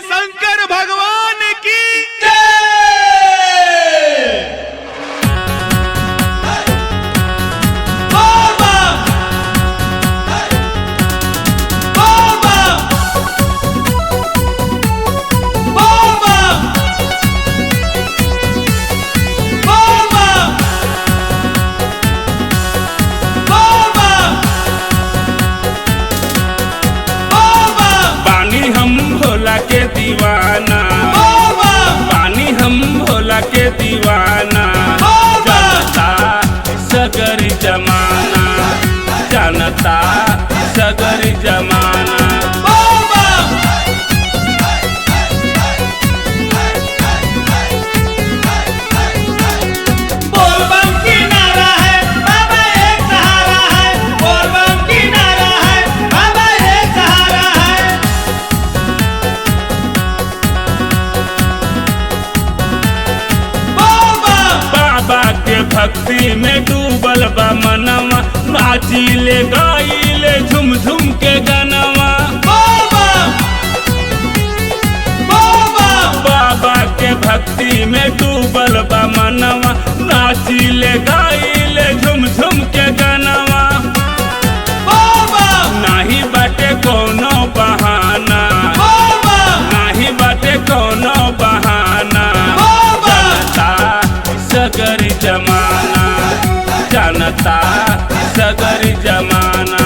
शंकर भगवान की के दीवाना पानी हम भोला के दीवाना जानता सगर जमाना जानता सगर जमाना भक्ति में डूबल बा मनवा नाचिले गाइले झुम झुम के गनवा बाबा के भक्ति में डूबल बा मनवा नाचिले गाइले झुम झुम के गनवा नाही बाटे कोनो बहाना नाही बाटे कोनो बहाना सगर जमाना जानता सगर जमाना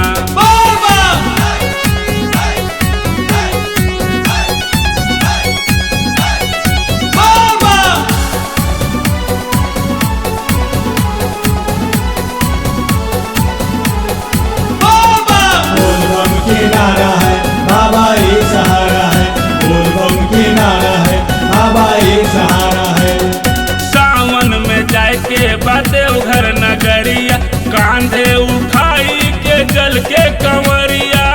नारा है बाबा एक सहारा है, बोल बम की नारा है बाबा एक सहारा है। सावन में जाए के बाते उधर नगरिया कांधे उठाई के जल के कंवरिया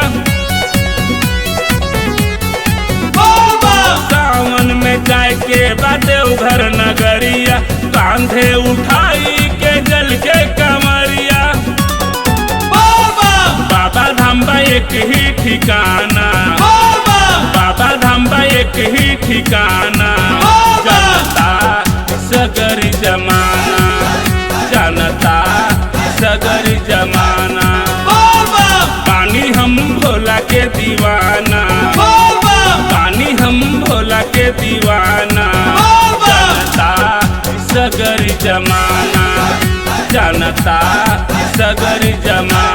सावन में जाए के बाते उधर नगरिया कांधे उठाई के जल के कंवरिया बाबा धाम एक ही ठिकाना बाबा धाम एक ही ठिकाना जानता सगर जमाना जानता सगर जमाना पानी हम भोला के दीवाना पानी हम भोला के दीवाना जानता सगर जमाना जानता सगर जमाना।